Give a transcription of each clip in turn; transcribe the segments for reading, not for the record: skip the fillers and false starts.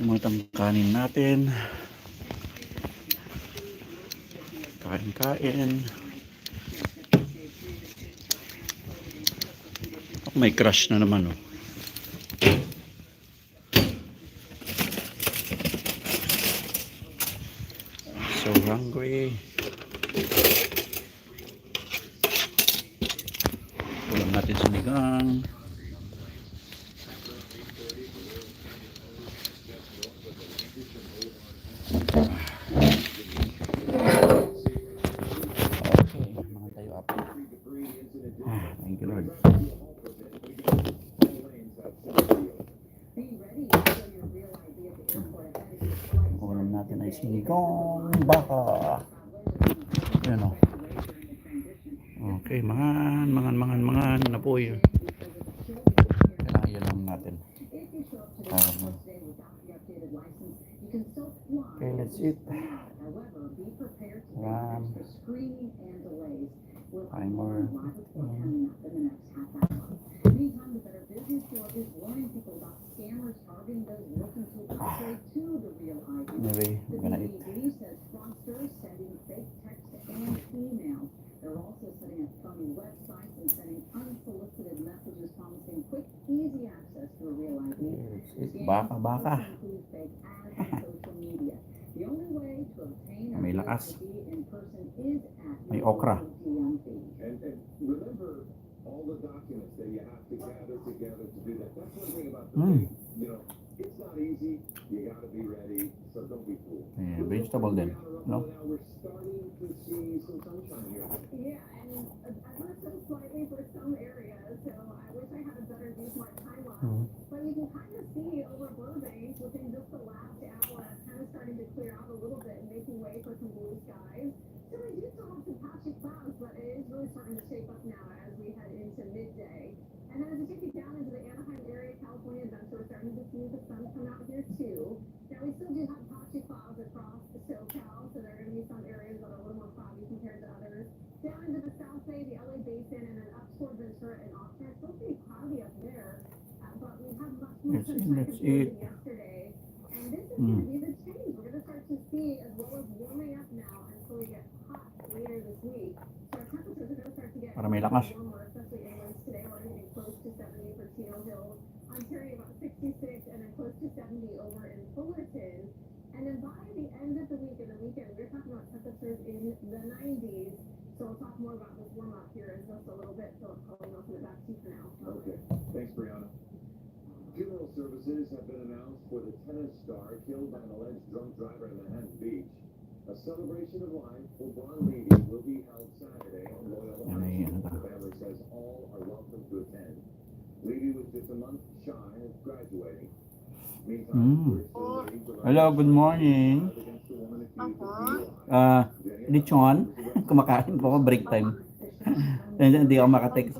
Lumutang kanin natin. Kain. May crush na naman, oh. So hungry. Ulam natin sinigang. Thank you, Lord. Ulam natin ay sinigang baka. Yan, o. Okay, mangan na po yun. Kailangan yan lang natin. Okay, let's eat. Five more. Anyway, I'm gonna eat. They're also setting up phony websites and sending unsolicited messages promising quick, easy access to a real ID. Baka. The only way to obtain a may lakas. in person is at may okra. And remember all the documents that you have to gather together to do that. That's one thing about the thing. You know, it's not easy. You gotta be ready, so don't be fooled. Yeah, vegetable then, no? Now we're starting to see some sunshine here. Yeah, and I've listened slightly for some areas, so I wish I had a better view smart timeline. But you can kind of see over Burbank within just the last hour, kind of starting to clear out a little bit and making way for some blue skies. So we do still have some patchy clouds, but it is really starting to shape up now as we head into midday. And then as we take it down into the Anaheim area, California, that's where we're starting to see the sun come out here too. Now we still do have patchy clouds across the SoCal, so there are going to be some areas that are a little more cloudy compared to others. Down into the South Bay, the LA Basin, and then up toward Ventura and Austin, it's still pretty cloudy up there. But we have much more sunshine compared to yesterday. And this is going to be the change. We're going to start to see, as well as warming up now until we get hot later this week. So our temperatures are going to start to get warmer, especially inland today. We're getting close to 70 for Chino Hills, Ontario about 66, and then close to 70 over in Fullerton. And then by the end of the week and the weekend, we're talking about temperatures in the 90s. So we'll talk more about this warm up here in just a little bit. So I'll off in the back seat for now. Okay. Thanks, Brianna. Funeral services have been announced for the tennis star killed by an alleged drunk driver in Manhattan Beach. A celebration of life for Ron Levy will be held Saturday on Loyal Heights. The family says all are welcome to attend. Levy was just a month shy of graduating. Hello, good morning. Lechon. Kumakain po ako, break time. Hindi ako makatext.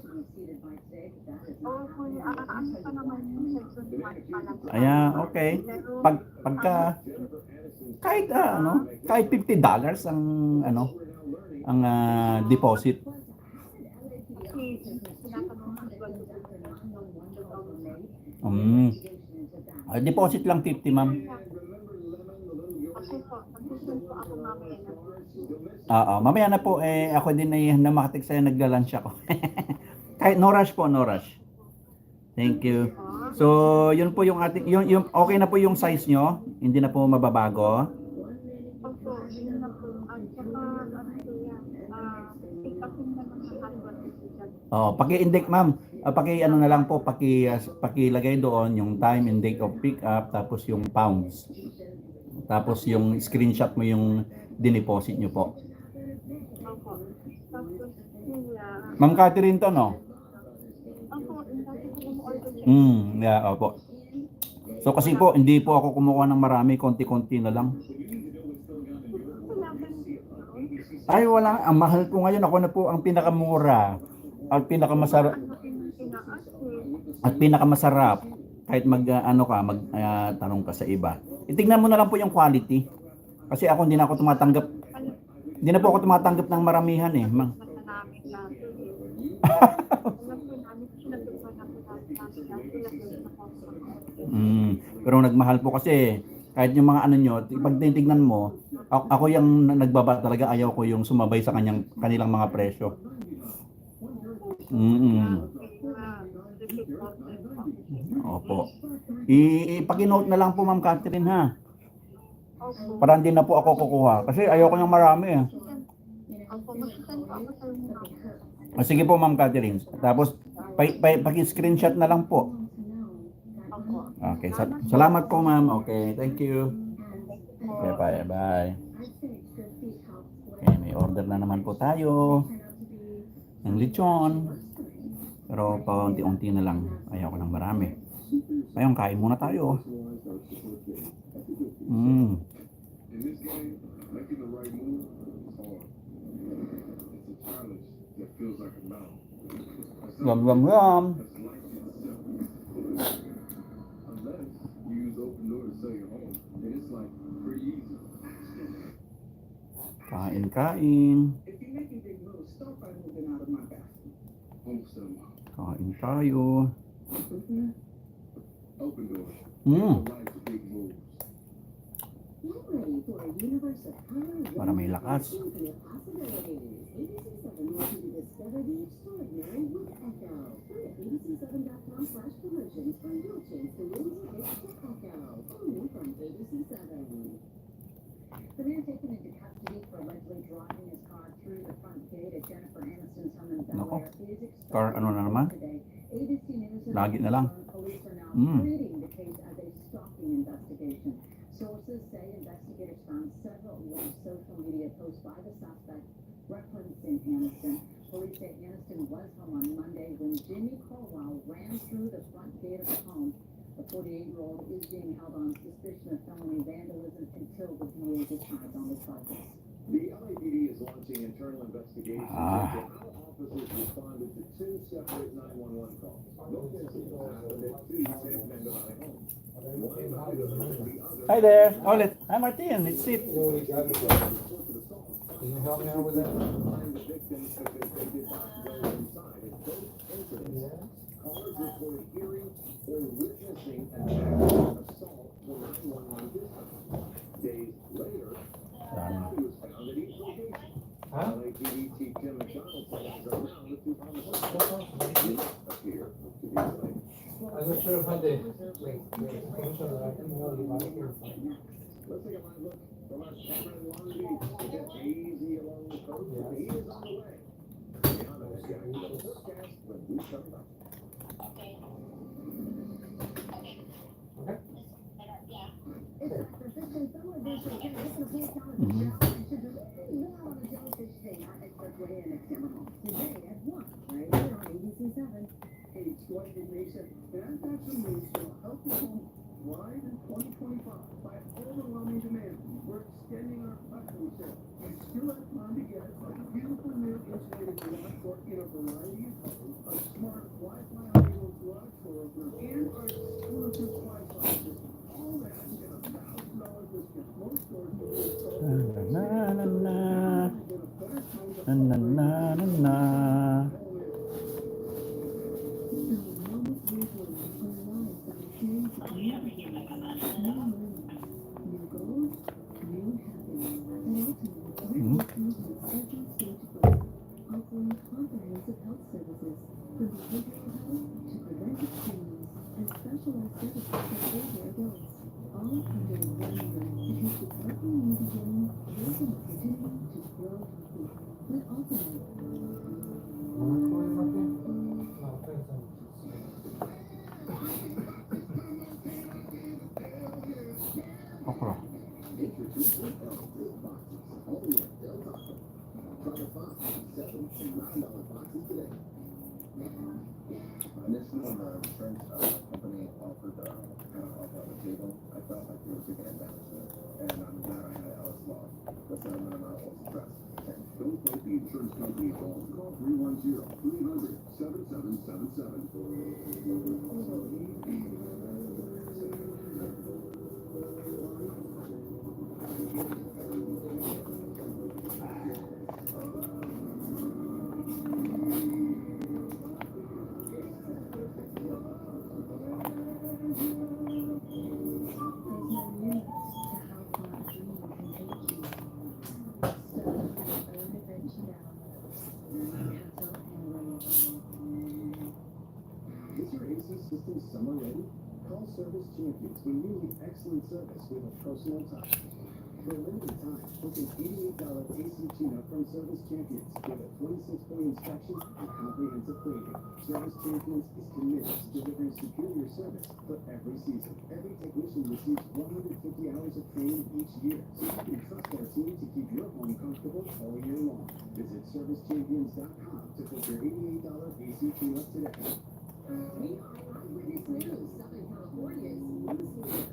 Ayan, okay. Pagka kahit $50 ang deposit. Deposit lang 50, ma'am. Mamaya na po ako din ay na makatext sa'yo, nagla-lunch ako. Kahit no rush po, no rush. Thank you. So, yun po yung ating yung okay na po yung size nyo, hindi na po mababago. Paki-indicate, ma'am. Paki-ano na lang po, pakilagay doon yung time and date of pick up, tapos yung pounds. Tapos yung screenshot mo yung dineposit nyo po. Ma'am Catherine to, no? Yeah, opo. So kasi po, hindi po ako kumukuha ng marami, konti-konti na lang. Ay, wala. Ang mahal po ngayon. Ako na po ang pinakamura. At pinakamasarap. At pinakamasarap. Kahit tanong ka sa iba. Itignan mo na lang po yung quality. Kasi ako hindi na ako tumatanggap. Hindi na po ako tumatanggap ng maramihan eh. Pero nagmahal po kasi Kahit yung mga ano nyo, pag titignan mo, ako yung nagbaba talaga, ayaw ko yung sumabay sa kanilang mga presyo. Mm. Sige po. Opo. Ipag-note na lang po Ma'am Catherine ha. Opo. Para hindi na po ako kukuha. Kasi ayoko ng marami eh. Opo, mag-send po ako sa inyo. Sige po Ma'am Catherine. Tapos pag-screenshot na lang po. Opo. Okay. Salamat po Ma'am. Okay. Thank you. Okay, bye. Bye. Okay, may order na naman po tayo. Ng lechon. Pero paunti-unti na lang. Ayoko ng marami. Ngayon, kain muna tayo. In this game, making the right move is hard. It's a challenge that feels like a mountain. Yum, yum, yum. That's life itself. Unless you use open door to sell your home, then it's like pretty easy. Kain, kain. If you're making big moves, start by moving out of my basket. Home sale. Kain tayo. Open doors. Mm. Life's big moves. Para may lakas. The man taken into custody for allegedly driving his car through the front gate at Jennifer Aniston's home in Bel Nako. Air is expected Car ano na naman? today. ABC News and Lagi na lang. police are now Mm. treating the case as a stalking investigation. Sources say investigators found several alleged social media posts by the suspect referencing Aniston. Police say Aniston was home on Monday when Jimmy Colwell ran through the front gate of the home. The 48-year-old is being held on suspicion of felony vandalism until the DA decides on the charges. The LAPD is launching internal investigations into how officers responded to two separate 911 calls. Both incidents happened at two San Fernando Valley homes. One in Idaho and the other. Hi there. Oh, hi Martin. It's it. Can you help me out with that? Find the victims because they did not go inside. In both incidents, callers reported hearing or witnessing an aggravated assault to 911 dispatch. Days later, body was found at each location. Huh? LAPD Chief Jim McDonald said he's around the two homicides. Didn't appear to be related. I'm not sure if I did. Wait, information that I can know you might hear from. Let's take a live look from our camera in Long Beach. It's hazy along the coast, but the heat is on the way. Now the forecast when we come back. Okay. Live in 2025 by overwhelming demand. We're extending our platform sale. You still have time to get a beautiful new insulated garage door in a variety of colors, a smart Wi-Fi enabled garage door opener, and our exclusive Wi-Fi system. All that and get $1,000 discount. Most stores will be sold. Na na na na na na na na. Okra. Initially, when the insurance company offered the table, I felt like they were taking advantage of it. And I'm glad I had Alice Law. The settlement amount was addressed. Don't let the insurance company call. Call 310-7777. Service Champions when you need excellent service with a personal touch. For a limited time, book an $88 AC tune-up from Service Champions with a 26-point inspection and comprehensive cleaning. Service Champions is committed to delivering superior service for every season. Every technician receives 150 hours of training each year, so you can trust our team to keep your home comfortable all year long. Visit ServiceChampions.com to book your $88 AC tune-up today. We are Eyewitness News, Southern California's news.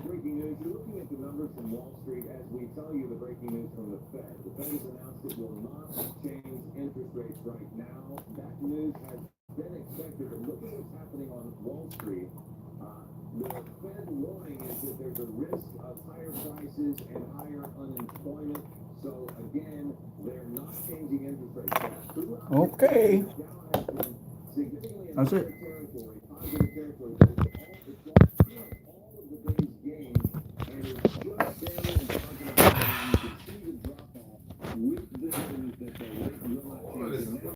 Breaking news, you're looking at the numbers from Wall Street as we tell you the breaking news from the Fed. The Fed has announced it will not change interest rates right now. That news has been expected, but look at what's happening on Wall Street. The Fed warning is that there's a risk of higher prices and higher unemployment. So again, they're not changing interest rates. Okay. Dow has been significantly in That's it. territory, positive territory, but it's all of the day's gains, and it's just barely